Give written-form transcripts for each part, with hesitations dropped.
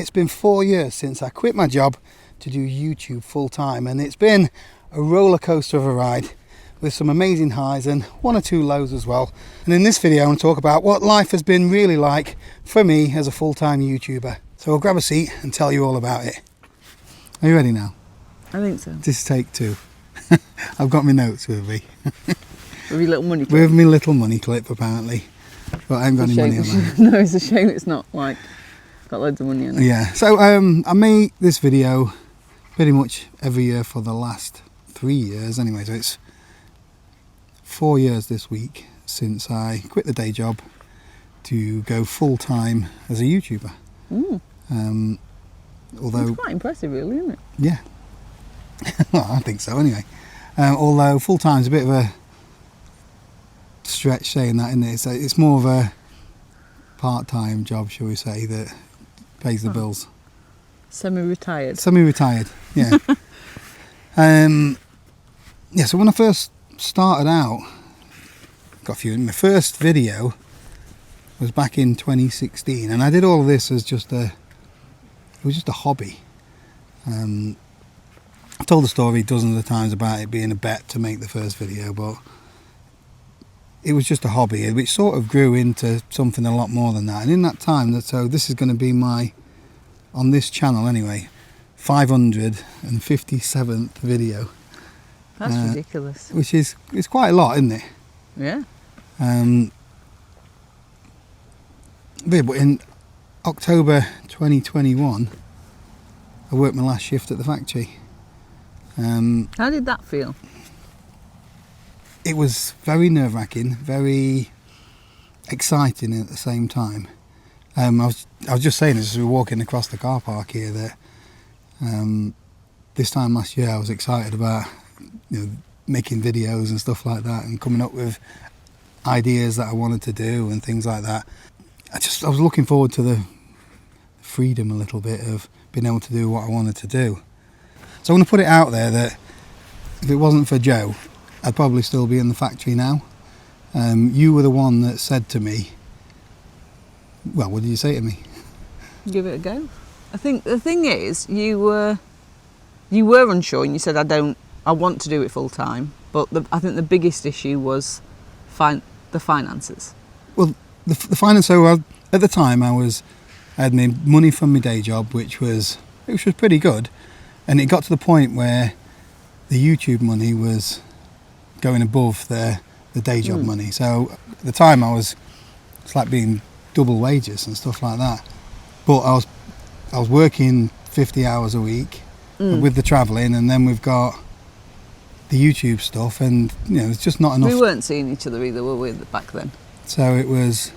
It's been 4 years since I quit my job to do YouTube full time, and it's been a roller coaster of a ride with some amazing highs and one or two lows as well. And in this video I want to talk about what life has been really like for me as a full-time YouTuber. So I'll grab a seat and tell you all about it. Are you ready now? I think so. This is take 2. I've got my notes with me. With your little money clip? With my little money clip apparently. But I haven't got any money on that. No, it's a shame it's not like got loads of money on it. Yeah, so I made this video pretty much every year for the last 3 years anyway, so it's 4 years this week since I quit the day job to go full-time as a YouTuber. Although it's quite impressive really, isn't it? Yeah. Well, I think so anyway. Although full-time is a bit of a stretch saying that, isn't it? So it's more of a part-time job, shall we say, that pays the bills. Semi-retired. Semi-retired, yeah. Yeah, so when I first started out, got a few. My first video was back in 2016, and I did all of this as just a hobby. I've told the story dozens of times about it being a bet to make the first video, but it was just a hobby, which sort of grew into something a lot more than that. And in that time, so this is going to be my, on this channel anyway, 557th video. That's ridiculous. Which is, it's quite a lot, isn't it? Yeah. But in October 2021, I worked my last shift at the factory. How did that feel? It was very nerve-wracking, very exciting at the same time. I was just saying as we were walking across the car park here that this time last year I was excited about making videos and stuff like that and coming up with ideas that I wanted to do and things like that. I was looking forward to the freedom a little bit of being able to do what I wanted to do. So I want to put it out there that if it wasn't for Joe, I'd probably still be in the factory now. You were the one that said to me, well, what did you say to me? Give it a go. I think the thing is, you were unsure, and you said, I want to do it full time. But I think the biggest issue was the finances. Well, the finance. So at the time, I had my money from my day job, which was pretty good, and it got to the point where the YouTube money was going above the day job money. So at the time, it's like being double wages and stuff like that. But I was working 50 hours a week with the travelling, and then we've got the YouTube stuff, and it's just not enough. We weren't seeing each other either, were we, back then? So there's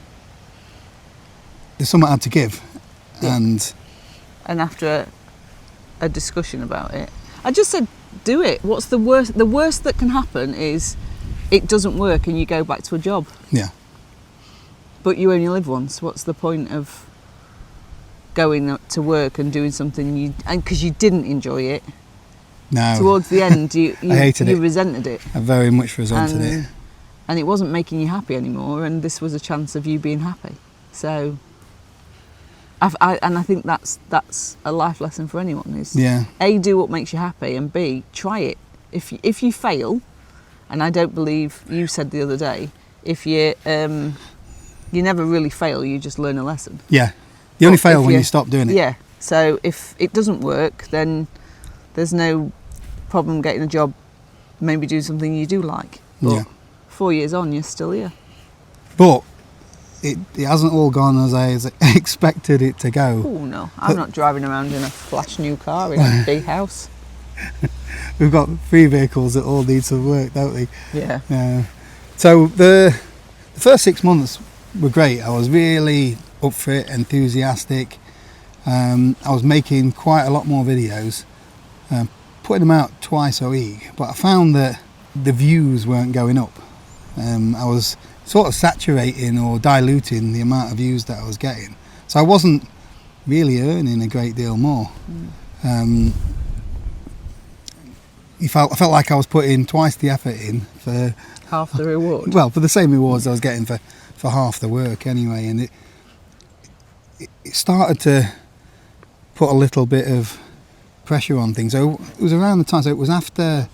something I had to give. Yeah. And after a discussion about it, I just said, do it. What's the worst? The worst that can happen is it doesn't work and you go back to a job. Yeah. But you only live once. What's the point of going to work and doing something because you didn't enjoy it? No. Towards the end, you I hated it. You resented it. I very much resented it. And it wasn't making you happy anymore, and this was a chance of you being happy. So, I think that's a life lesson for anyone. Is A, do what makes you happy, and B, try it. If you fail, and I don't believe you said the other day, if you never really fail, you just learn a lesson. Yeah, you only fail when you stop doing it. Yeah. So if it doesn't work, then there's no problem getting a job, maybe do something you do like. But 4 years on, you're still here. But it hasn't all gone as I expected it to go. Oh no, I'm not driving around in a flash new car in a big house. We've got 3 vehicles that all need some work, don't we? Yeah. So the first 6 months were great. I was really up for it, enthusiastic. I was making quite a lot more videos, putting them out twice a week, but I found that the views weren't going up. I was sort of saturating or diluting the amount of views that I was getting. So I wasn't really earning a great deal more. I felt like I was putting twice the effort in for half the reward. Well, for the same rewards I was getting for half the work anyway, and it started to put a little bit of pressure on things. So it was around the time, so it was after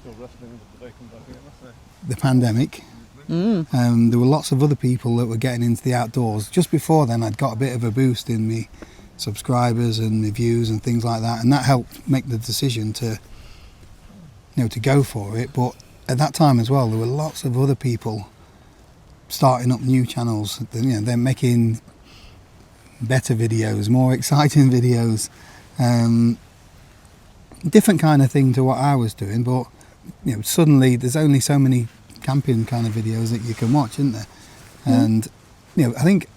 the pandemic. There were lots of other people that were getting into the outdoors. Just before then, I'd got a bit of a boost in me subscribers and the views and things like that, and that helped make the decision to go for it. But at that time as well, there were lots of other people starting up new channels. They're making better videos, more exciting videos, different kind of thing to what I was doing. But suddenly there's only so many camping kind of videos that you can watch, isn't there? And I think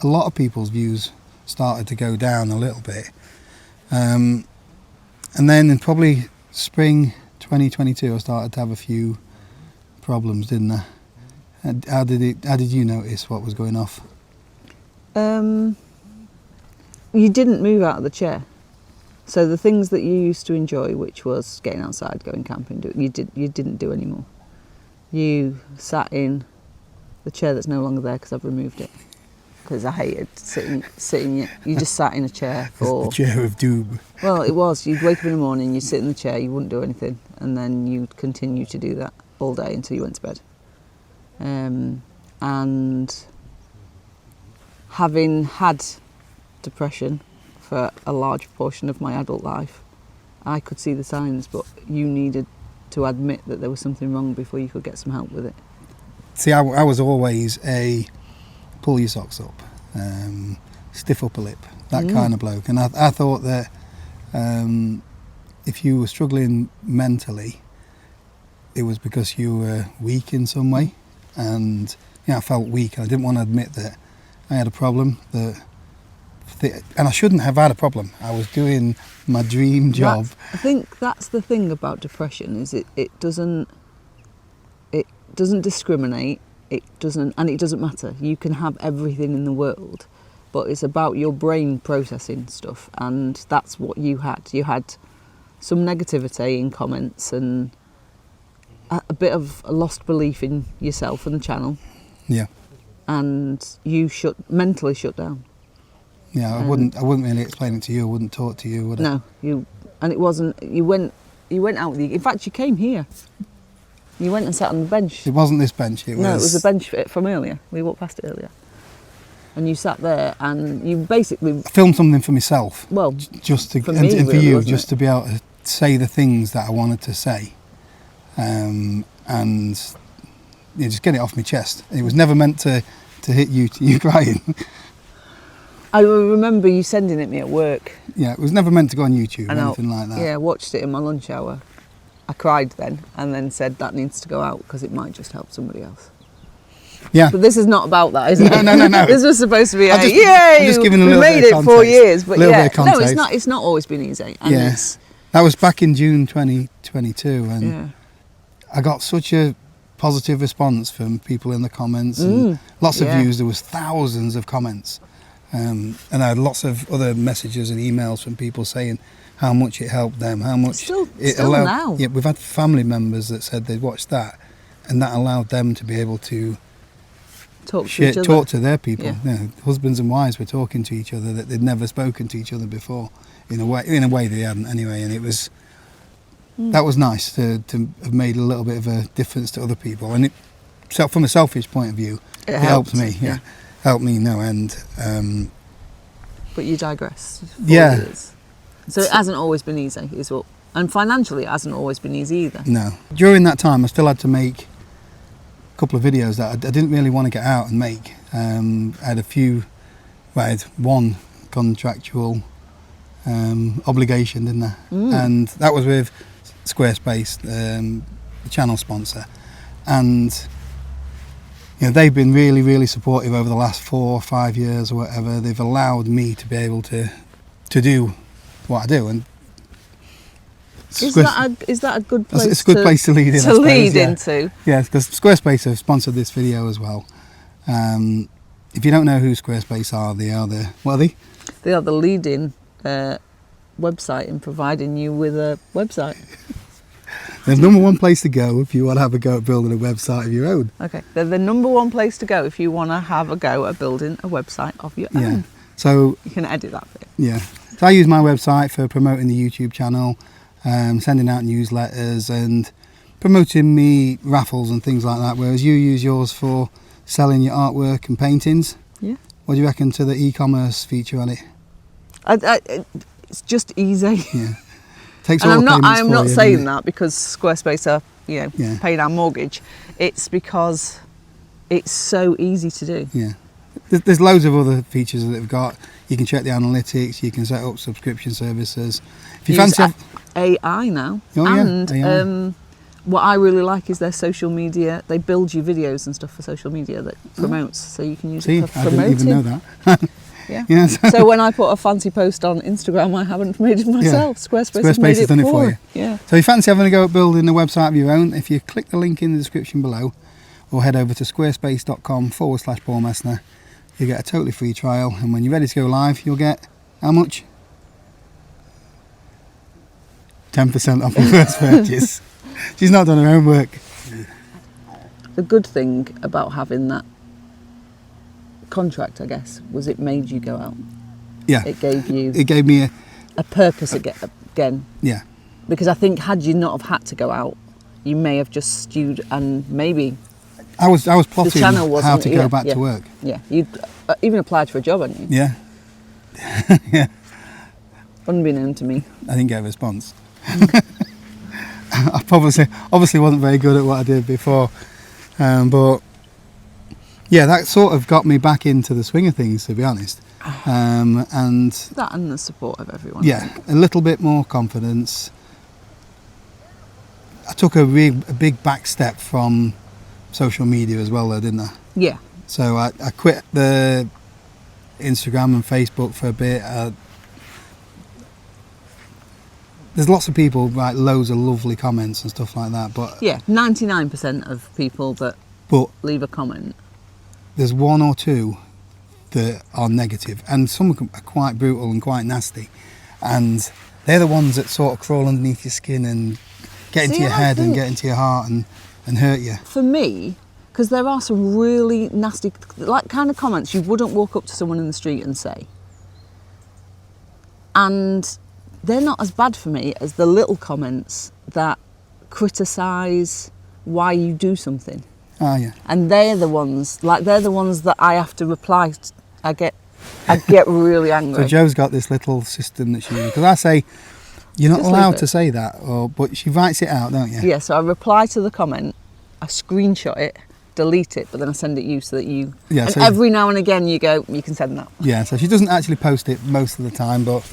a lot of people's views started to go down a little bit, and then in probably spring 2022 I started to have a few problems, didn't I? How did you notice what was going off? You didn't move out of the chair, so the things that you used to enjoy, which was getting outside, going camping, you didn't do anymore. You sat in the chair that's no longer there because I've removed it, because I hated sitting. You just sat in a chair for... The chair of doom. Well, it was. You'd wake up in the morning, you'd sit in the chair, you wouldn't do anything, and then you'd continue to do that all day until you went to bed. And having had depression for a large portion of my adult life, I could see the signs, but you needed to admit that there was something wrong before you could get some help with it. See, I was always a pull your socks up, stiff upper lip, that kind of bloke. And I thought that if you were struggling mentally, it was because you were weak in some way. And I felt weak. I didn't want to admit that I had a problem, and I shouldn't have had a problem. I was doing my dream job. I think that's the thing about depression, is it doesn't discriminate. It doesn't matter. You can have everything in the world, but it's about your brain processing stuff, and that's what you had. You had some negativity in comments and a bit of a lost belief in yourself and the channel. Yeah. And you mentally shut down. Yeah, I wouldn't really explain it to you. I wouldn't talk to you, would I? No, and it wasn't. You went out with you. In fact, you came here. You went and sat on the bench. It wasn't this bench. It was a bench from earlier. We walked past it earlier, and you sat there and you basically filmed something for myself. Well, just to for me, and for really, you, just to be able to say the things that I wanted to say, and just get it off my chest. It was never meant to hit you crying. I remember you sending it me at work. Yeah, it was never meant to go on YouTube or anything like that. Yeah, I watched it in my lunch hour. I cried then, and then said that needs to go out because it might just help somebody else. Yeah. But this is not about that, is it? No. This was supposed to be we made it 4 years, but it's not always been easy. And yes. That was back in June 2022, and I got such a positive response from people in the comments, and lots of views. There was thousands of comments. And I had lots of other messages and emails from people saying how much it helped them, how much it allowed. Now. Yeah, we've had family members that said they'd watched that, and that allowed them to be able to talk to their people. Yeah. Husbands and wives were talking to each other that they'd never spoken to each other before, in a way they hadn't anyway. And it was that was nice to have made a little bit of a difference to other people. And from a selfish point of view, it helped me. Yeah. Helped me no end. But you digress. Years. So it hasn't always been easy, and financially it hasn't always been easy either. No. During that time I still had to make a couple of videos that I didn't really want to get out and make. I had one contractual obligation, didn't I? And that was with Squarespace, the channel sponsor. And they've been really, really supportive over the last 4 or 5 years or whatever. They've allowed me to be able to do what I do. And is that a good place? It's a good place to lead into. Yeah, because Squarespace have sponsored this video as well. If you don't know who Squarespace are, what are they? They are the leading website in providing you with a website. There's number one place to go if you want to have a go at building a website of your own. Okay, they're the number one place to go if you want to have a go at building a website of your own. So you can edit that bit. Yeah. So I use my website for promoting the YouTube channel, sending out newsletters and promoting me raffles and things like that, whereas you use yours for selling your artwork and paintings. Yeah. What do you reckon to the e-commerce feature on it? It's just easy. Yeah. Takes And all the payments I'm for not you, saying doesn't it? that because Squarespace are, paying our mortgage. It's because it's so easy to do. Yeah. There's loads of other features that they've got. You can check the analytics, you can set up subscription services. If you Use fancy AI now. Oh, yeah, and AI. What I really like is their social media. They build you videos and stuff for social media that promotes, so you can use it for I promoting. didn't even know that. Yeah. Yeah, So when I put a fancy post on Instagram, I haven't made it myself. Squarespace has made has it done it for for you. Yeah. So if you fancy having a go at building a website of your own, if you click the link in the description below or head over to squarespace.com/Paul Messner, you get a totally free trial, and when you're ready to go live, you'll get how much? 10% off your first purchase. She's not done her own work. The good thing about having that contract, I guess, was it made you go out. Yeah. It gave you It gave me a purpose again. yeah. Because I think had you not have had to go out, you may have just stewed and maybe I was plotting channel wasn't- how to go yeah, back yeah. to work. you'd even applied for a job, hadn't you? Yeah. Yeah. Unbeknown to me. I didn't get a response. I obviously wasn't very good at what I did before, but yeah, that sort of got me back into the swing of things, to be honest. And That and the support of everyone. yeah, a little bit more confidence. I took a big back step from social media as well, though, didn't I? Yeah. So I quit the Instagram and Facebook for a bit. There's lots of people write loads of lovely comments and stuff like that, but Yeah, 99% of people that leave a comment. There's one or two that are negative, and some are quite brutal and quite nasty, and they're the ones that sort of crawl underneath your skin and get into your head and get into your heart and hurt you. For me, because there are some really nasty, like kind of comments you wouldn't walk up to someone in the street and say. And they're not as bad for me as the little comments that criticise why you do something. Ah, yeah. And they're the ones that I have to reply to. I get really angry. So Joe's got this little system that she uses, because I say, you're not Just allowed leave it. to say that, but she writes it out, don't you? Yeah, so I reply to the comment, I screenshot it, delete it, but then I send it you so that you... Yeah, and so- every now and again you go, you can send that. Yeah, so she doesn't actually post it most of the time, but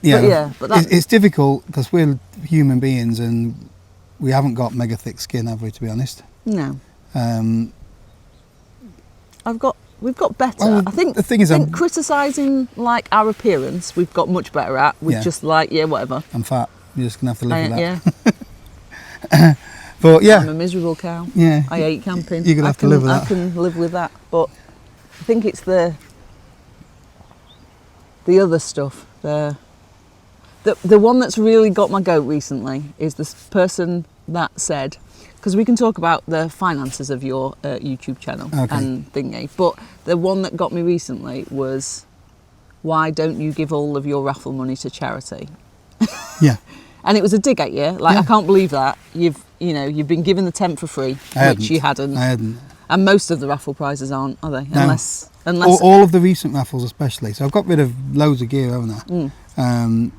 it's difficult because we're human beings and we haven't got mega thick skin, have we, to be honest? No. We've got better. Well, I think the thing is, criticising like our appearance, we've got much better at. We're Yeah. just like, yeah, whatever. I'm fat. You're just going to have to live with that. Yeah, But yeah, I'm a miserable cow. yeah. I hate camping. You're going to have to live with I that. can live with that, but I think it's the other stuff. The one that's really got my goat recently is this person that said, because we can talk about the finances of your YouTube channel and thingy, but the one that got me recently was, why don't you give all of your raffle money to charity? Yeah. And it was a dig at you. Like, I can't believe that you've been given the tent for free, which you hadn't. I hadn't. And most of the raffle prizes aren't, are they? No. Unless all of the recent raffles, especially. So I've got rid of loads of gear, haven't I?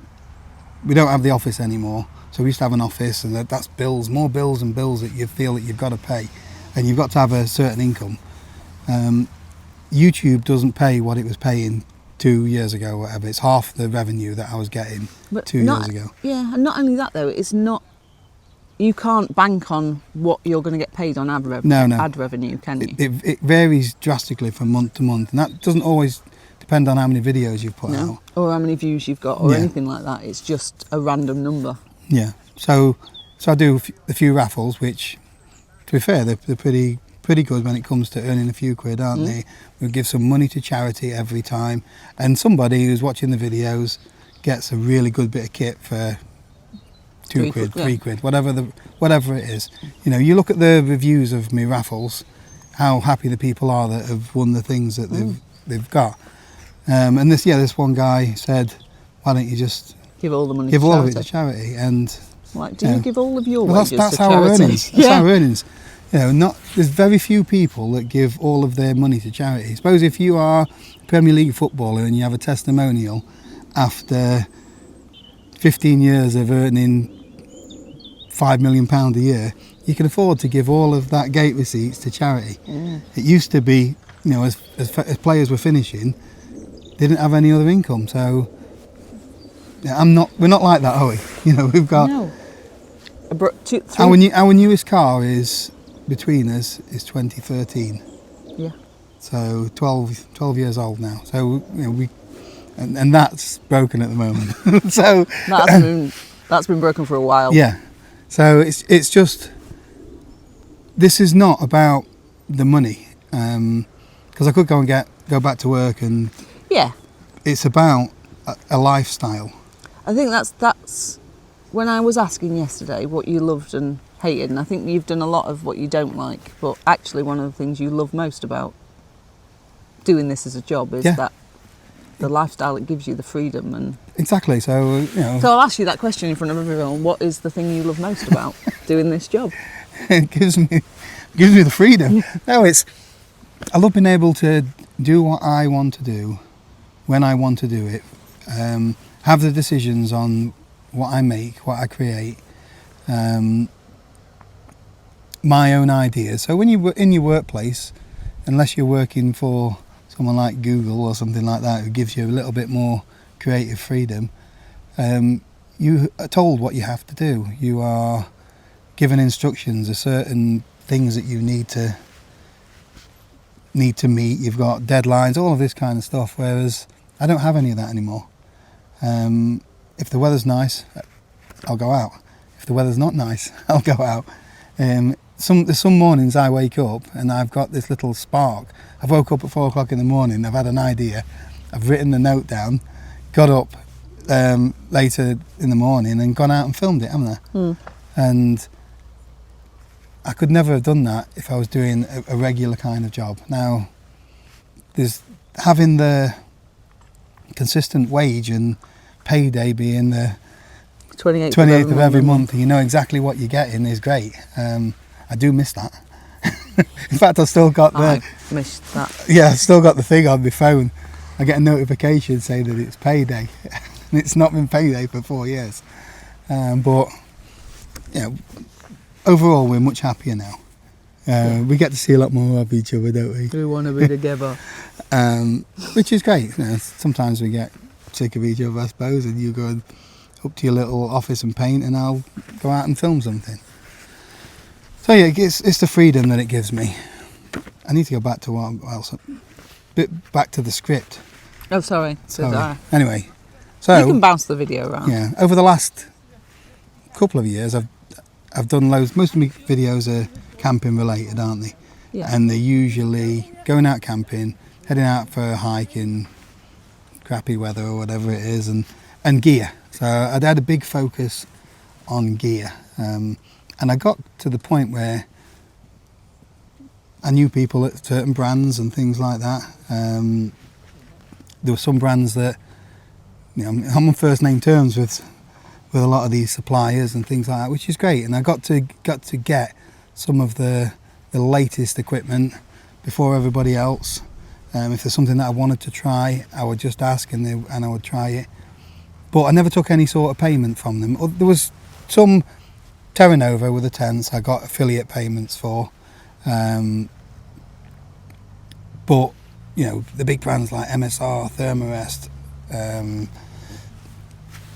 We don't have the office anymore. So we used to have an office, and that's bills, more bills and bills that you feel that you've got to pay, and you've got to have a certain income. YouTube doesn't pay what it was paying 2 years ago, or whatever. It's half the revenue that I was getting 2 years ago. Yeah, and not only that though, it's not. You can't bank on what you're going to get paid on ad revenue. No. Ad revenue, can you? It varies drastically from month to month, and that doesn't always depend on how many videos you've put out, or how many views you've got, or anything like that. It's just a random number. Yeah. So I do a few raffles, which, to be fair, they're pretty good when it comes to earning a few quid, aren't they? We give some money to charity every time, and somebody who's watching the videos gets a really good bit of kit for 2 quid, 3 quid, whatever it is. You know, you look at the reviews of my raffles, how happy the people are that have won the things that they've got. And this one guy said, "Why don't you just give all the money? Give all of it to charity?" And like, do you give all of your well, wages that's to charity? our earnings. That's our earnings. There's very few people that give all of their money to charity. Suppose if you are a Premier League footballer and you have a testimonial after 15 years of earning £5 million a year, you can afford to give all of that gate receipts to charity. It used to be, as players were finishing, they didn't have any other income. So we're not like that, are we? We've got our newest car is between us is 2013. Yeah. So 12 years old now. So and that's broken at the moment. So that's been broken for a while. Yeah. So it's just, this is not about the money, because I could go back to work, and it's about a lifestyle. I think that's when I was asking yesterday what you loved and hated, and I think you've done a lot of what you don't like, but actually one of the things you love most about doing this as a job is that the lifestyle it gives you, the freedom. And exactly. So so I'll ask you that question in front of everyone. What is the thing you love most about doing this job? It gives me the freedom. No, I love being able to do what I want to do when I want to do it, have the decisions on what I make, what I create, my own ideas. So when you're in your workplace, unless you're working for someone like Google or something like that, who gives you a little bit more creative freedom, you are told what you have to do. You are given instructions, of certain things that you need to meet. You've got deadlines, all of this kind of stuff. Whereas I don't have any of that anymore. If the weather's nice, I'll go out. If the weather's not nice, I'll go out. There's some mornings I wake up and I've got this little spark. I've woke up at 4 o'clock in the morning, I've had an idea, I've written the note down, got up later in the morning and gone out and filmed it, haven't I? And I could never have done that if I was doing a regular kind of job. Now, there's having the consistent wage and payday being the 28th of every month, and you know exactly what you're getting, is great. I do miss that. In fact, I've still got I missed that. Yeah, I've still got the thing on my phone. I get a notification saying that it's payday. And it's not been payday for 4 years. But overall, we're much happier now. We get to see a lot more of each other, don't we? We want to be together. Which is great. Sometimes we get sick of each other, I suppose, and you go up to your little office and paint, and I'll go out and film something. So it's the freedom that it gives me. I need to go back to what else. Back to the script. Oh, sorry. Anyway, so you can bounce the video around. Yeah, over the last couple of years, I've done loads. Most of my videos are camping related, aren't they? Yeah. And they're usually going out camping, heading out for a hike in crappy weather or whatever it is, and gear. So I'd had a big focus on gear, and I got to the point where I knew people at certain brands and things like that. There were some brands that I'm on first name terms with a lot of these suppliers and things like that, which is great. And I got to get some of the latest equipment before everybody else. If there's something that I wanted to try, I would just ask and I would try it. But I never took any sort of payment from them. There was some tearing over with the tents I got affiliate payments for. But the big brands like MSR, Thermarest,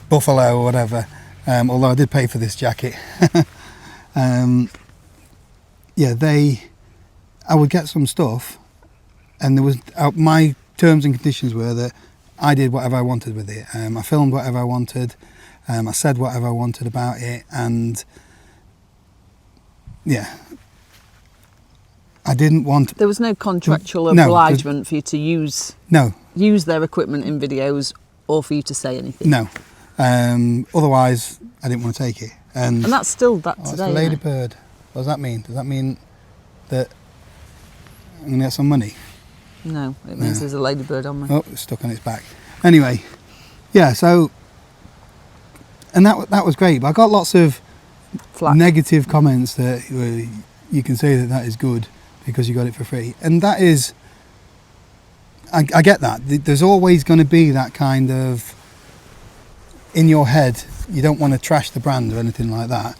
Buffalo or whatever, although I did pay for this jacket, I would get some stuff, and there was my terms and conditions were that I did whatever I wanted with it. I filmed whatever I wanted, I said whatever I wanted about it, and I didn't want... There was no contractual obligement for you to use their equipment in videos, or for you to say anything. No. Otherwise, I didn't want to take it. And that's still that today. It's a ladybird. What does that mean? Does that mean that I'm going to get some money? No, it means there's a ladybird on me. Oh, it's stuck on its back. Anyway, yeah, so, and that was great, but I got lots of negative comments that you can say that is good because you got it for free. And that is, I get that. There's always going to be that kind of, in your head, you don't want to trash the brand or anything like that.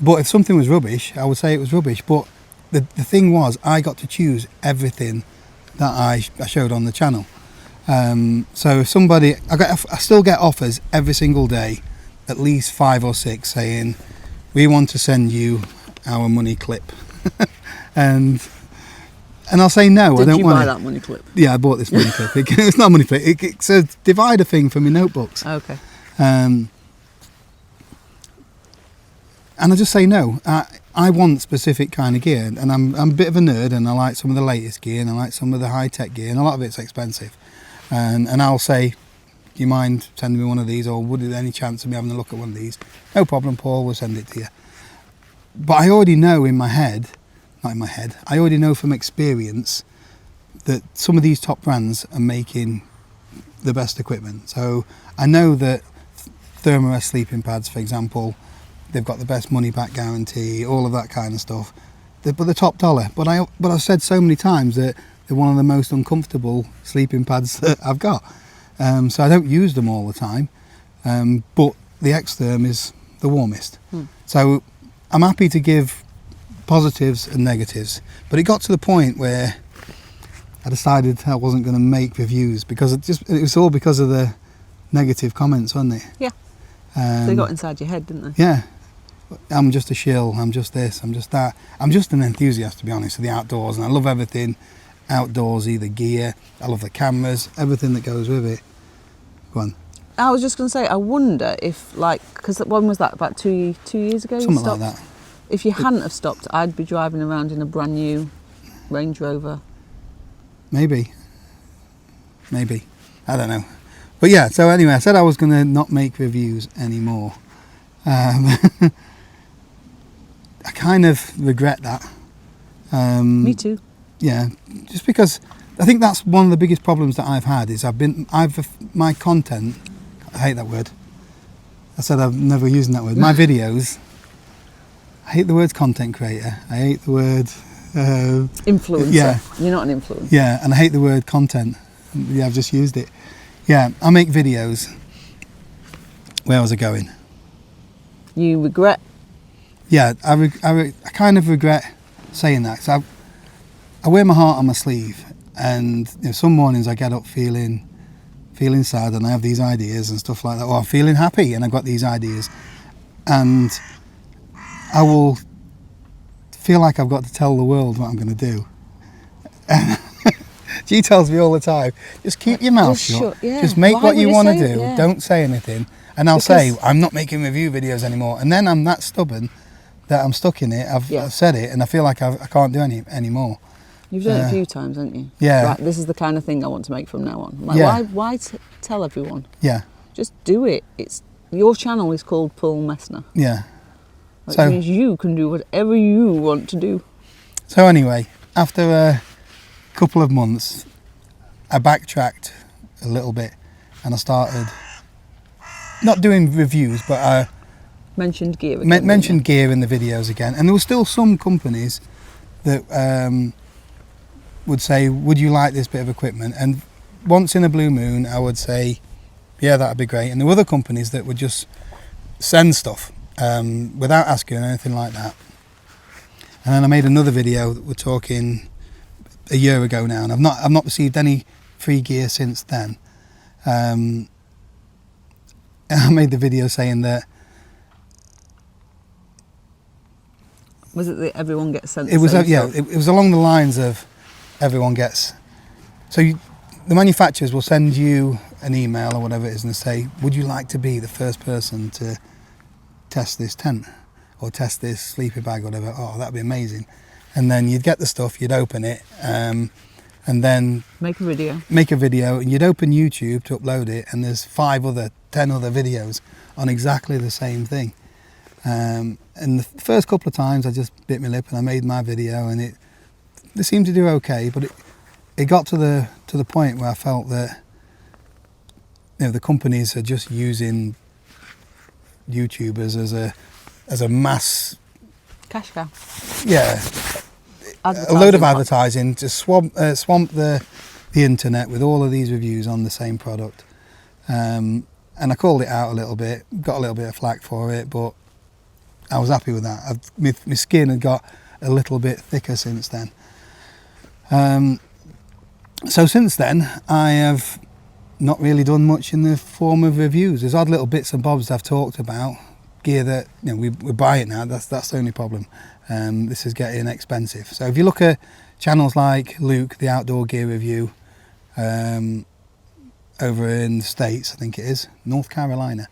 But if something was rubbish, I would say it was rubbish. But the thing was, I got to choose everything that I showed on the channel. So if somebody, I still get offers every single day, at least 5 or 6 saying, we want to send you our money clip. and I'll say no, I don't want it. Did you buy that money clip? Yeah, I bought this money clip. It's not a money clip, it's a divider thing for my notebooks. Okay. And I just say no. I want specific kind of gear, and I'm a bit of a nerd, and I like some of the latest gear, and I like some of the high-tech gear, and a lot of it's expensive. And I'll say, do you mind sending me one of these, or would there any chance of me having a look at one of these? No problem, Paul, we'll send it to you. But I already know in my head, not in my head, I already know from experience that some of these top brands are making the best equipment. So I know that Thermarest sleeping pads, for example, they've got the best money back guarantee, all of that kind of stuff. But they're top dollar. But I've said so many times that they're one of the most uncomfortable sleeping pads that I've got. So I don't use them all the time. But the X-Therm is the warmest. So I'm happy to give positives and negatives. But it got to the point where I decided I wasn't going to make reviews because it was all because of the negative comments, wasn't it? Yeah. They got inside your head, didn't they? Yeah. I'm just a shill, I'm just this, I'm just that. I'm just an enthusiast, to be honest, of the outdoors, and I love everything outdoorsy, the gear, I love the cameras, everything that goes with it. Go on. I was just going to say, I wonder if, because when was that, about two years ago? Something like that. If you hadn't have stopped, I'd be driving around in a brand new Range Rover. Maybe. I don't know. But yeah, so anyway, I said I was going to not make reviews anymore. I kind of regret that. Me too. Yeah, just because I think that's one of the biggest problems that I've had is my content, I hate that word. I said I've never used that word. My videos, I hate the word content creator. I hate the word... influencer. Yeah. You're not an influencer. Yeah, and I hate the word content. Yeah, I've just used it. Yeah, I make videos. Where was I going? You regret? Yeah, I kind of regret saying that. So I wear my heart on my sleeve, and some mornings I get up feeling sad, and I have these ideas and stuff like that. Or I'm feeling happy, and I've got these ideas, and I will feel like I've got to tell the world what I'm going to do. She tells me all the time, just keep your mouth shut. Yeah. Just make what you want to do. Yeah. Don't say anything. And I'll say, I'm not making review videos anymore. And then I'm that stubborn that I'm stuck in it. I've said it, and I feel like I can't do any more. You've done it a few times, haven't you? Yeah. Right, this is the kind of thing I want to make from now on. Why tell everyone? Yeah. Just do it. Your channel is called Paul Messner. Yeah. Which means you can do whatever you want to do. So anyway, after a couple of months, I backtracked a little bit, and I started not doing reviews, but I mentioned gear again. Mentioned gear in the videos again, and there were still some companies that would say, would you like this bit of equipment? And once in a blue moon I would say, yeah, that'd be great. And there were other companies that would just send stuff without asking or anything like that. And then I made another video that we're talking a year ago now, and I've not received any free gear since then. And I made the video saying that was it that everyone gets sent? It was it was along the lines of everyone gets. So the manufacturers will send you an email or whatever it is and say, would you like to be the first person to test this tent or test this sleeping bag or whatever? Oh, that'd be amazing. And then you'd get the stuff, you'd open it, and then make a video, and you'd open YouTube to upload it, and there's 10 other videos on exactly the same thing. And the first couple of times I just bit my lip and I made my video, and they seemed to do okay, but it got to the point where I felt that the companies are just using YouTubers as a mass cash cow. Yeah, a load of advertising to swamp the internet with all of these reviews on the same product. And I called it out a little bit, got a little bit of flack for it, but I was happy with that. My skin had got a little bit thicker since then. So since then, I have not really done much in the form of reviews. There's odd little bits and bobs I've talked about, gear that we buy it now. That's the only problem. This is getting expensive. So if you look at channels like Luke, the Outdoor Gear Review, over in the States, I think it is, North Carolina.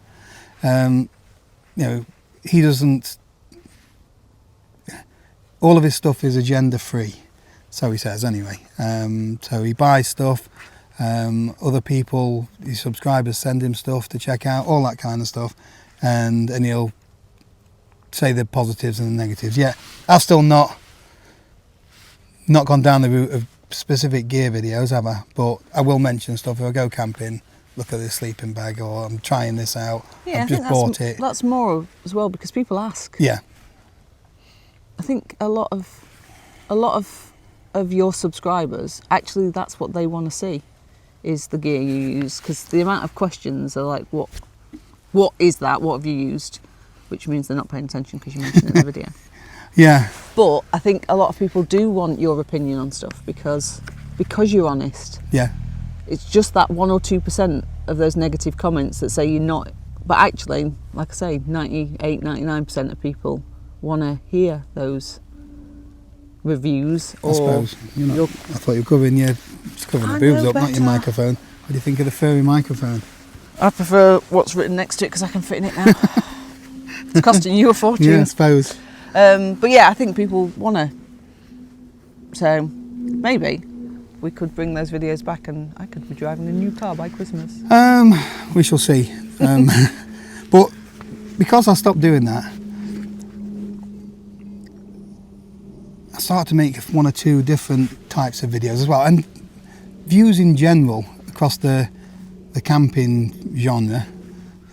He doesn't. All of his stuff is agenda free, so he says anyway. So he buys stuff. Other people, his subscribers, send him stuff to check out, all that kind of stuff, and he'll say the positives and the negatives. Yeah, I've still not gone down the route of specific gear videos, have I? But I will mention stuff if I go camping. Look at this sleeping bag, or I'm trying this out. Yeah, I've just bought it. That's more as well because people ask. Yeah. I think a lot of your subscribers actually that's what they want to see is the gear you use, because the amount of questions are like, what is that? What have you used? Which means they're not paying attention because you mentioned it in the video. Yeah. But I think a lot of people do want your opinion on stuff because you're honest. Yeah. It's just that 1 or 2% of those negative comments that say you're not. But actually, like I say, 98, 99% of people want to hear those reviews. I suppose. I thought you were covering the boobs up, not your microphone. What do you think of the furry microphone? I prefer what's written next to it because I can fit in it now. It's costing you a fortune. Yeah, I suppose. But yeah, I think people want to. So maybe we could bring those videos back and I could be driving a new car by Christmas. We shall see. But because I stopped doing that, I started to make 1 or 2 different types of videos as well. And views in general across the camping genre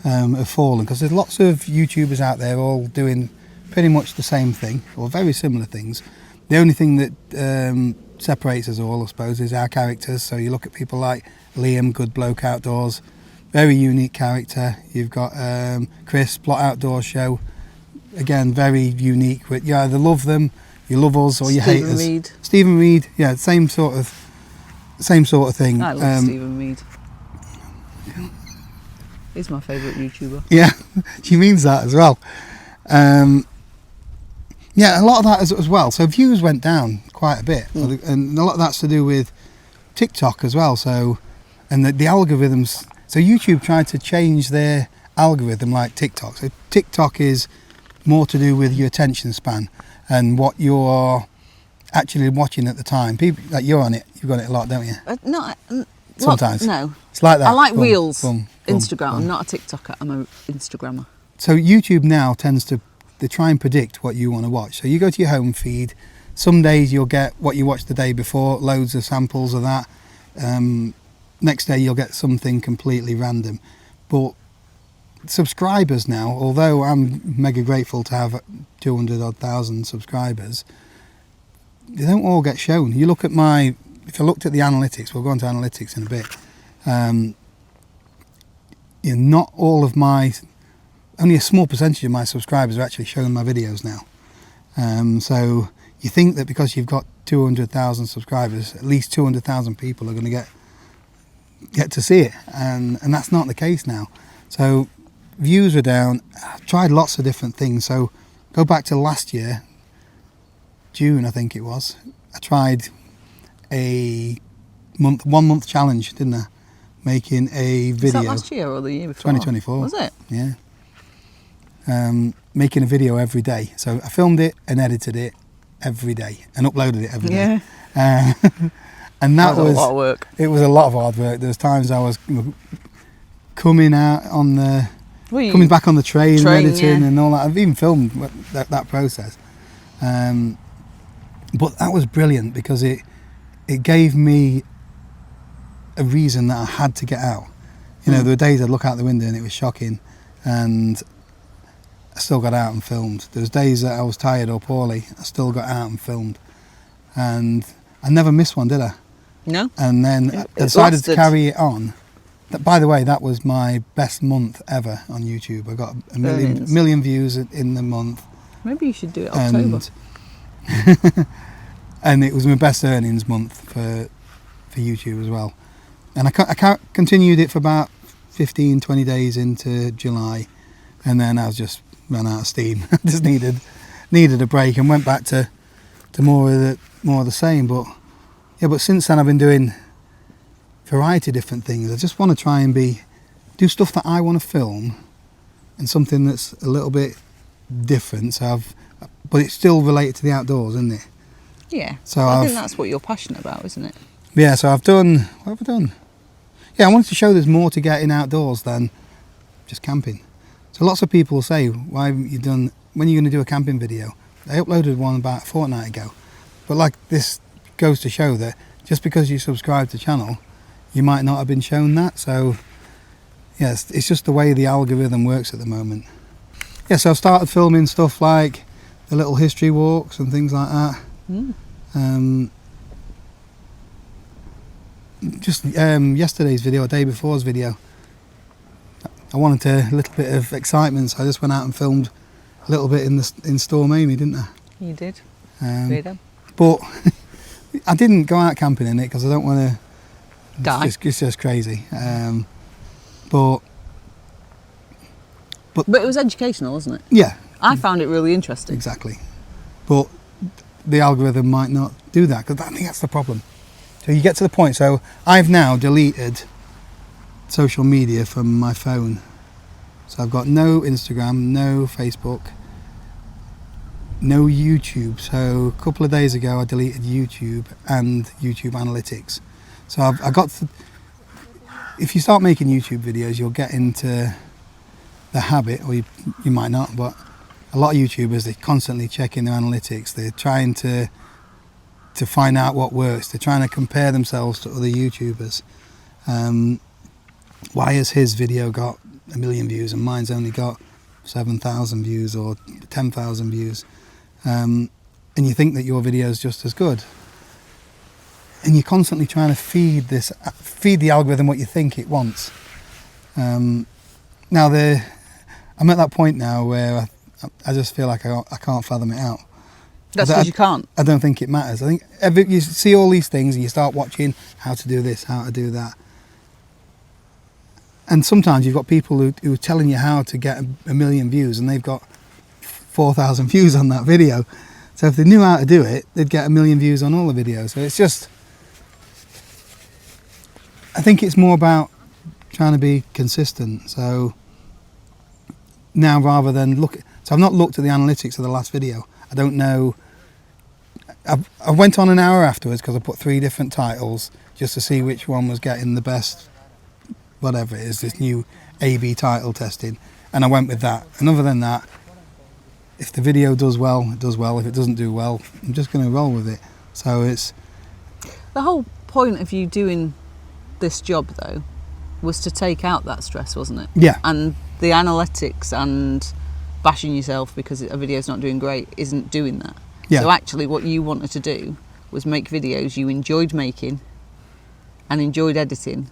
have fallen because there's lots of YouTubers out there all doing pretty much the same thing or very similar things. The only thing that separates us all, I suppose, is our characters. So you look at people like Liam, Good Bloke Outdoors, very unique character. You've got Chris, Plot Outdoor Show, again very unique. But you either love them, you love us, or you hate us. Stephen Reed, yeah, same sort of thing. I love Stephen Reed. He's my favourite YouTuber. Yeah, she means that as well. Yeah, a lot of that as well. So views went down quite a bit, and a lot of that's to do with TikTok as well. So, and the algorithms. So YouTube tried to change their algorithm like TikTok. So TikTok is more to do with your attention span and what you're actually watching at the time. People, like you're on it, you've got it a lot, don't you? Sometimes. No. It's like that. I like Reels, Instagram. I'm not a TikToker, I'm an Instagrammer. So YouTube now tends to try and predict what you want to watch. So you go to your home feed, some days you'll get what you watched the day before, loads of samples of that. Next day you'll get something completely random. But subscribers now, although I'm mega grateful to have 200,000 subscribers, they don't all get shown. You look at if I looked at the analytics, we'll go on to analytics in a bit, not all of only a small percentage of my subscribers are actually showing my videos now. So you think that because you've got 200,000 subscribers, at least 200,000 people are going to get to see it, and that's not the case now. So views are down. I've tried lots of different things. So go back to last year, June I think it was, I tried a 1 month challenge, didn't I? Making a video. Was that last year or the year before? 2024. Was it? Yeah. Making a video every day. So I filmed it and edited it every day and uploaded it every day. Yeah. And that was a lot of work. It was a lot of hard work. There was times I was coming back on the train editing and all that. I've even filmed that process. And But that was brilliant because it gave me a reason that I had to get out. You know, there were days I'd look out the window and it was shocking, and I still got out and filmed. There was days that I was tired or poorly, I still got out and filmed. And I never missed one, did I? No. And then I decided to carry it on. By the way, that was my best month ever on YouTube. I got a million views in the month. Maybe you should do it October. And it was my best earnings month for YouTube as well. And I continued it for about 15, 20 days into July, and then I was just ran out of steam. I just needed a break and went back to more of the same. But since then I've been doing variety of different things. I just want to try and do stuff that I want to film, and something that's a little bit different. But it's still related to the outdoors, isn't it? Yeah. So I think that's what you're passionate about, isn't it? Yeah. So what have I done? Yeah, I wanted to show there's more to getting outdoors than just camping. So lots of people say, why haven't you done, when are you going to do a camping video? I uploaded one about a fortnight ago. But like, this goes to show that just because you subscribe to the channel, you might not have been shown that. So yes, it's just the way the algorithm works at the moment. Yeah, so I've started filming stuff like the little history walks and things like that. Just yesterday's video, day before's video, I wanted a little bit of excitement, so I just went out and filmed a little bit in Storm Amy, didn't I? You did. But I didn't go out camping in it because I don't want to die. It's just crazy. But it was educational, wasn't it? Yeah. I found it really interesting. Exactly. But the algorithm might not do that, because I think that's the problem. So you get to the point, so I've now deleted social media from my phone. So I've got no Instagram, no Facebook, no YouTube. So a couple of days ago I deleted YouTube and YouTube Analytics. So I got to, if you start making YouTube videos, you'll get into the habit, or you might not, but a lot of YouTubers, they're constantly checking their analytics. They're trying to find out what works. They're trying to compare themselves to other YouTubers. Why has his video got 1 million views and mine's only got 7,000 views or 10,000 views? And you think that your video is just as good. And you're constantly trying to feed the algorithm what you think it wants. Now I'm at that point now where I just feel like I can't fathom it out. That's because you can't. I don't think it matters. I think you see all these things and you start watching how to do this, how to do that. And sometimes you've got people who are telling you how to get 1 million views, and they've got 4,000 views on that video. So if they knew how to do it, they'd get 1 million views on all the videos. So it's just, I think it's more about trying to be consistent. So now, rather than so I've not looked at the analytics of the last video. I don't know. I went on an hour afterwards because I put 3 different titles just to see which one was getting the best, whatever it is, this new A/B title testing, and I went with that. And other than that, if the video does well, it does well. If it doesn't do well, I'm just going to roll with it. So it's... The whole point of you doing this job, though, was to take out that stress, wasn't it? Yeah. And the analytics and bashing yourself because a video's not doing great isn't doing that. Yeah. So actually what you wanted to do was make videos you enjoyed making and enjoyed editing,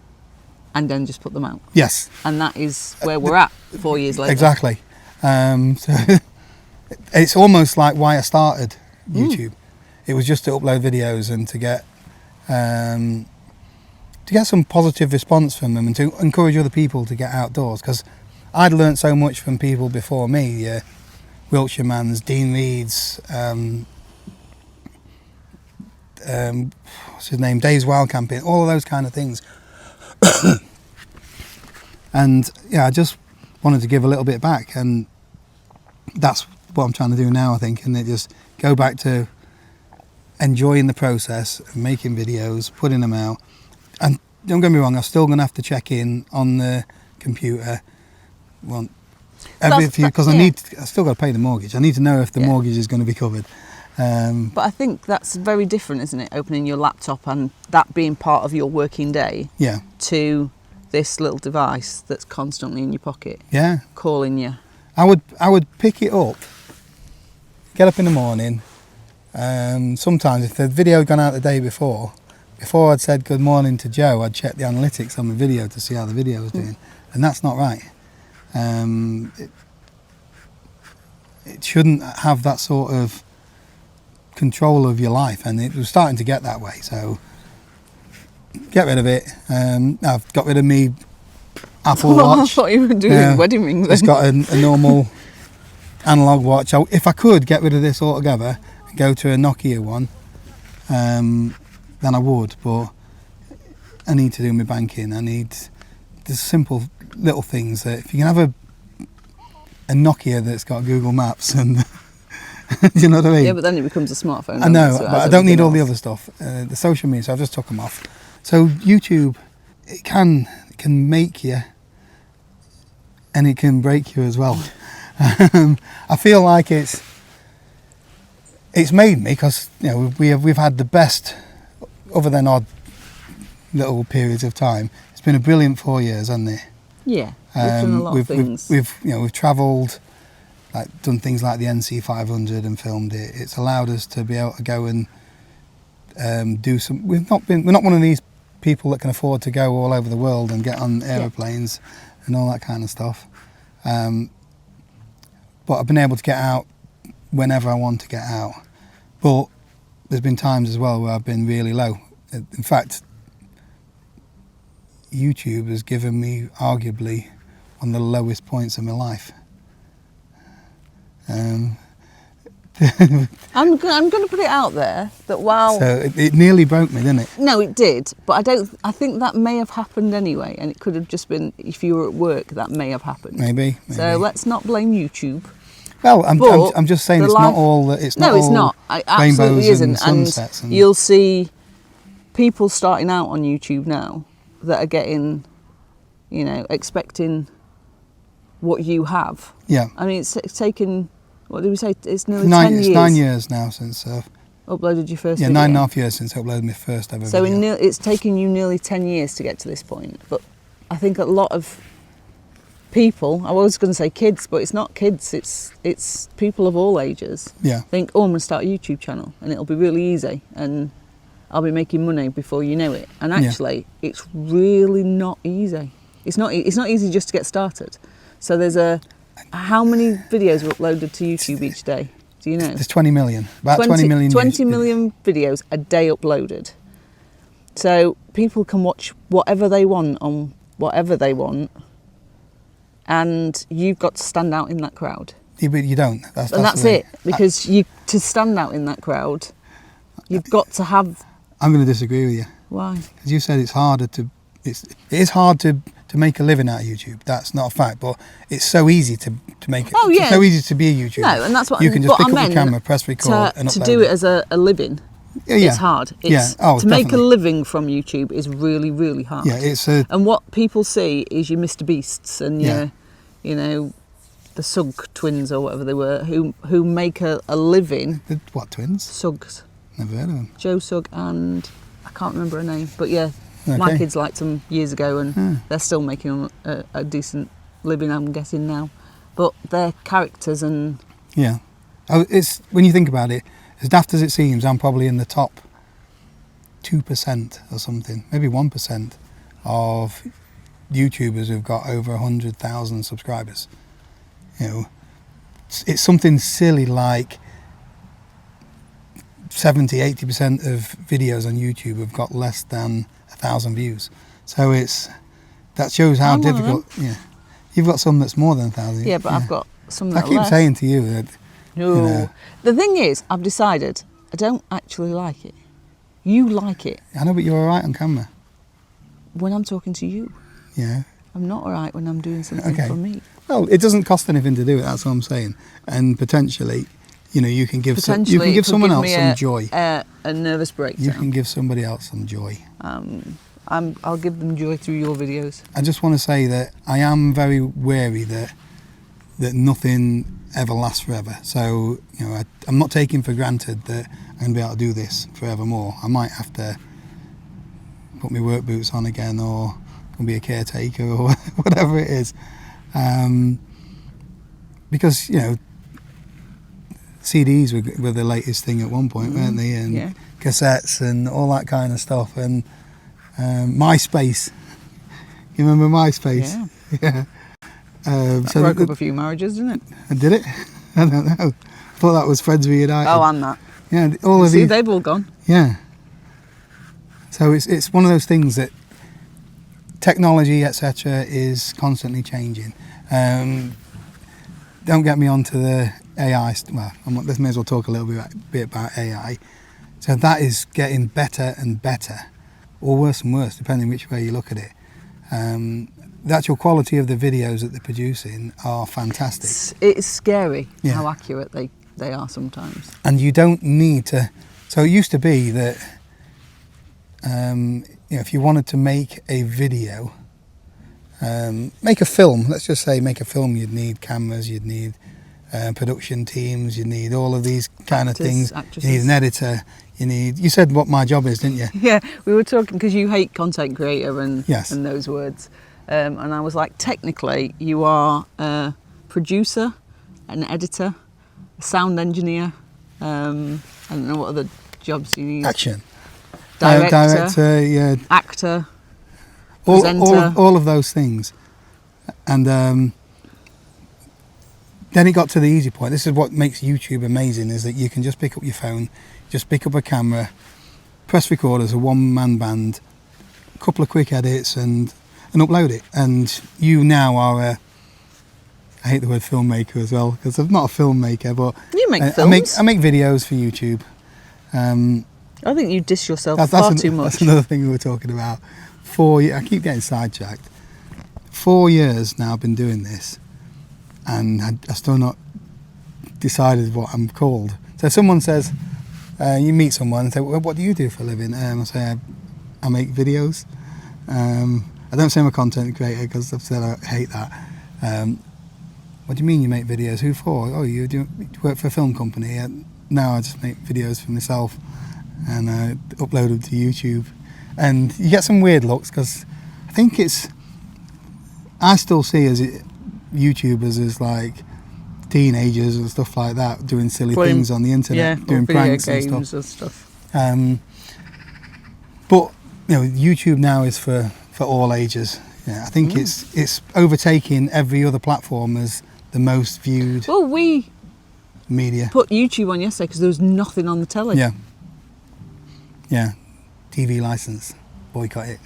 and then just put them out. Yes. And that is where we're at 4 years later. Exactly. So it's almost like why I started YouTube. It was just to upload videos and to get some positive response from them, and to encourage other people to get outdoors, because I'd learnt so much from people before me, Wiltshire Mans, Dean Reeds, what's his name, Dave's Wild Camping, all of those kind of things. And yeah, I just wanted to give a little bit back, and that's what I'm trying to do now, I think, and just go back to enjoying the process of making videos, putting them out. And don't get me wrong, I'm still going to have to check in on the computer because I still got to pay the mortgage. I need to know if the mortgage is going to be covered. But I think that's very different, isn't it? Opening your laptop and that being part of your working day. Yeah. To this little device that's constantly in your pocket. Yeah. Calling you. I would pick it up, get up in the morning. Sometimes if the video had gone out the day before I'd said good morning to Joe, I'd check the analytics on the video to see how the video was doing. And that's not right. It shouldn't have that sort of control of your life, and it was starting to get that way, so get rid of it. I've got rid of me Apple Watch. I thought you were doing wedding rings. It's got a normal analog watch. If I could get rid of this altogether and go to a Nokia one, then I would, but I need to do my banking. There's simple little things that if you can have a Nokia that's got Google Maps and you know what I mean? Yeah, but then it becomes a smartphone. I know, but I don't need all the other stuff. The social media, so I've just took them off. So YouTube, it can make you, and it can break you as well. I feel like it's made me, because we've had the best, other than odd little periods of time. It's been a brilliant 4 years, hasn't it? Yeah, we've done a lot of things. We've travelled, done things like the NC 500 and filmed it. It's allowed us to be able to go and do some. We're not one of these people that can afford to go all over the world and get on aeroplanes and all that kind of stuff. But I've been able to get out whenever I want to get out. But there's been times as well where I've been really low. In fact, YouTube has given me arguably one of the lowest points of my life. I'm going to put it out there that while... So it nearly broke me, didn't it? No, it did, but I think that may have happened anyway, and it could have just been, if you were at work, that may have happened. Maybe. So let's not blame YouTube. Well, I'm just saying it's not all... It's not. It absolutely isn't. And sunsets. And you'll see people starting out on YouTube now that are getting, expecting what you have. Yeah. I mean, it's taken... What did we say? It's nearly 10 years. It's 9 years now since uploaded your first video. video. 9.5 years since I uploaded my first ever so video. So it's taken you nearly 10 years to get to this point. But I think a lot of people, I was going to say kids, but it's not kids, it's people of all ages. Yeah. Think, I'm going to start a YouTube channel and it'll be really easy and I'll be making money before you know it. And actually, it's really not easy. It's not easy just to get started. So there's how many videos are uploaded to YouTube each day? Do you know? There's 20 million. About 20 million. 20 million videos a day uploaded. So people can watch whatever they want on whatever they want, and you've got to stand out in that crowd. Yeah, but you don't. That's it. Because to stand out in that crowd, you've got to have... I'm going to disagree with you. Why? Because you said it is hard to make a living out of YouTube. That's not a fact, but it's so easy to make it. Oh, yeah. It's so easy to be a YouTuber. No, and that's what you can just pick up the camera, press record, and upload to do it as a living. It's hard. To make a living from YouTube is really, really hard. Yeah, and what people see is your Mr. Beasts and your, the Sug twins or whatever they were, who make a living. The what twins? Sugs. Never heard of them. Joe Sugg and I can't remember her name, but yeah. Okay. My kids liked them years ago and they're still making a decent living, I'm guessing now. But they're characters and... Yeah. It's when you think about it, as daft as it seems, I'm probably in the top 2% or something, maybe 1% of YouTubers who've got over 100,000 subscribers. It's something silly like 70-80% of videos on YouTube have got less than 1,000 views. So that shows how difficult. Yeah, you've got some that's more than 1,000. Yeah, but I've got some that I keep saying to you that. No, the thing is, I've decided I don't actually like it. You like it. I know, but you're all right on camera. When I'm talking to you. Yeah. I'm not all right when I'm doing something for me. Well, it doesn't cost anything to do it. That's what I'm saying. And potentially, you can give someone else some joy. A nervous breakdown. You can give somebody else some joy. I'll give them joy through your videos. I just want to say that I am very wary that that nothing ever lasts forever. So, you know, I'm not taking for granted that I'm going to be able to do this forevermore. I might have to put my work boots on again, or be a caretaker, or whatever it is. Because, you know, CDs were the latest thing at one point, weren't they? And cassettes and all that kind of stuff. And MySpace. You remember MySpace? Yeah. So broke up a few marriages, didn't it? Did it? I don't know. I thought that was Friends Reunited. Oh, and that. Yeah, all of See, these. they've all gone. Yeah. So it's one of those things that technology, etc., is constantly changing. Don't get me onto the AI. Well, let's may as well talk a little bit about AI. So that is getting better and better, or worse and worse, depending which way you look at it. The actual quality of the videos that they're producing are fantastic. It's scary how accurate they are sometimes. And you don't need to. So it used to be that you know, if you wanted to make a video, make a film, let's just say make a film, you'd need cameras, you'd need production teams, you'd need all of these kind of things. Actresses. You need an editor. You said what my job is, didn't you? Yeah, we were talking because you hate content creator and Yes. and those words. And I was like, technically, you are a producer, an editor, a sound engineer. I don't know what other jobs you need. Action. Director, yeah. actor, presenter. All of those things. And then it got to the easy point. This is what makes YouTube amazing, is that you can just pick up your phone, just pick up a camera, press record as a one-man band, a couple of quick edits and upload it. And you now are I hate the word filmmaker as well, because I'm not a filmmaker, but You make films. I make videos for YouTube. I think you diss yourself far too much. That's another thing we were talking about. 4 years, I keep getting sidetracked. 4 years now I've been doing this, and I've still not decided what I'm called. So someone says, you meet someone and say, well, what do you do for a living? I say, I make videos. I don't say I'm a content creator, because I've said I hate that. What do you mean you make videos? Who for? Oh, you work for a film company? No, I just make videos for myself and upload them to YouTube. And you get some weird looks, because I think I still see YouTubers as like teenagers and stuff like that, doing silly things on the internet, doing pranks and stuff. But you know, YouTube now is for all ages. Yeah, I think it's overtaking every other platform as the most viewed. Well, we media. Put YouTube on yesterday because there was nothing on the telly. Yeah. TV license, boycott it.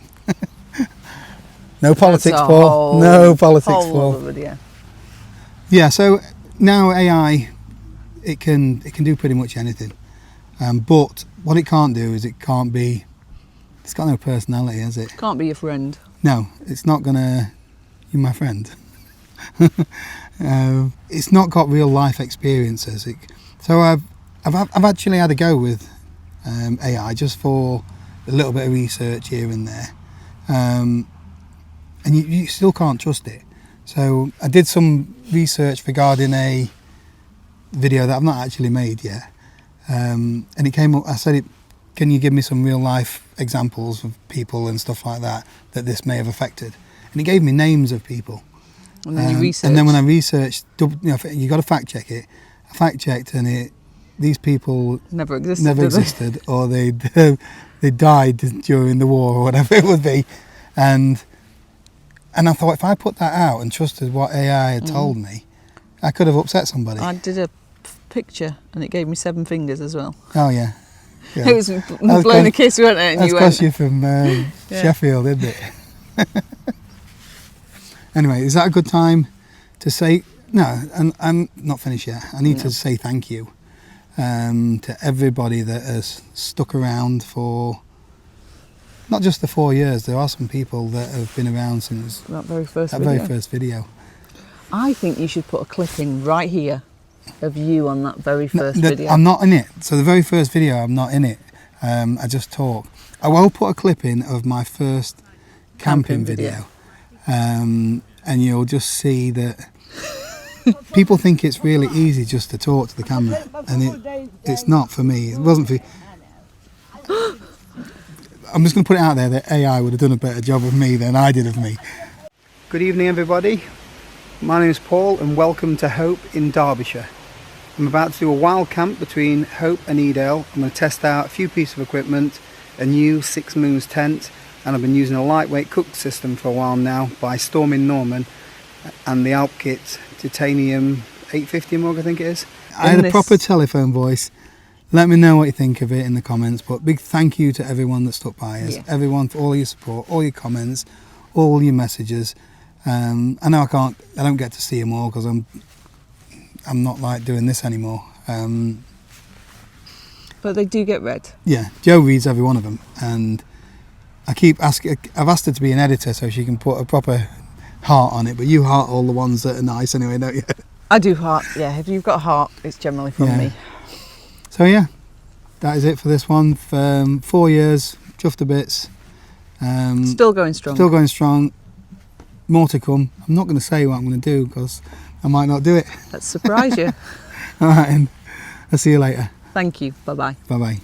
No politics, Paul. No politics, Paul. Yeah. So now AI, it can do pretty much anything, but what it can't do is it's got no personality, has it? Can't be your friend. No, it's not gonna. You're my friend. It's not got real life experiences. So I've actually had a go with AI just for a little bit of research here and there, and you still can't trust it. So I did some research regarding a video that I've not actually made yet, and it came up. I said, can you give me some real life examples of people and stuff like that this may have affected? And it gave me names of people. And then you researched. And then when I researched, you got to fact check it. I fact checked, and these people never existed, or they died during the war or whatever it would be. And I thought, if I put that out and trusted what AI had told me, I could have upset somebody. I did a picture, and it gave me 7 fingers as well. Oh yeah. It was blowing a kiss, wasn't it? And that's because you're from Sheffield, isn't it? Anyway, is that a good time to say no? And I'm not finished yet. I need to say thank you to everybody that has stuck around for not just the 4 years. There are some people that have been around since that very first video. I think you should put a clip in right here of you on that very first video. I'm not in it. So the very first video, I'm not in it. I just talk. I will put a clip in of my first camping video. And you'll just see that people think it's really easy just to talk to the camera, and it's not for me. It wasn't for. I'm just going to put it out there that AI would have done a better job of me than I did of me. Good evening, everybody. My name is Paul, and welcome to Hope in Derbyshire. I'm about to do a wild camp between Hope and Edale. I'm going to test out a few pieces of equipment, a new 6 Moons tent, and I've been using a lightweight cook system for a while now by Stormin Norman, and the Alp Kit Titanium 850 mug, I think it is. I had a proper telephone voice. Let me know what you think of it in the comments, but big thank you to everyone that stuck by us, everyone for all your support, all your comments, all your messages. I know I don't get to see them all because I'm not like doing this anymore. But they do get read. Yeah, Jo reads every one of them, and I keep asking. I've asked her to be an editor so she can put a proper heart on it. But you heart all the ones that are nice anyway, don't you? I do heart. Yeah, if you've got a heart, it's generally from me. So yeah, that is it for this one. 4 years, chuffed to bits. Still going strong. Still going strong. More to come. I'm not going to say what I'm going to do because I might not do it. Let's surprise you. All right, and I'll see you later. Thank you. Bye-bye. Bye-bye.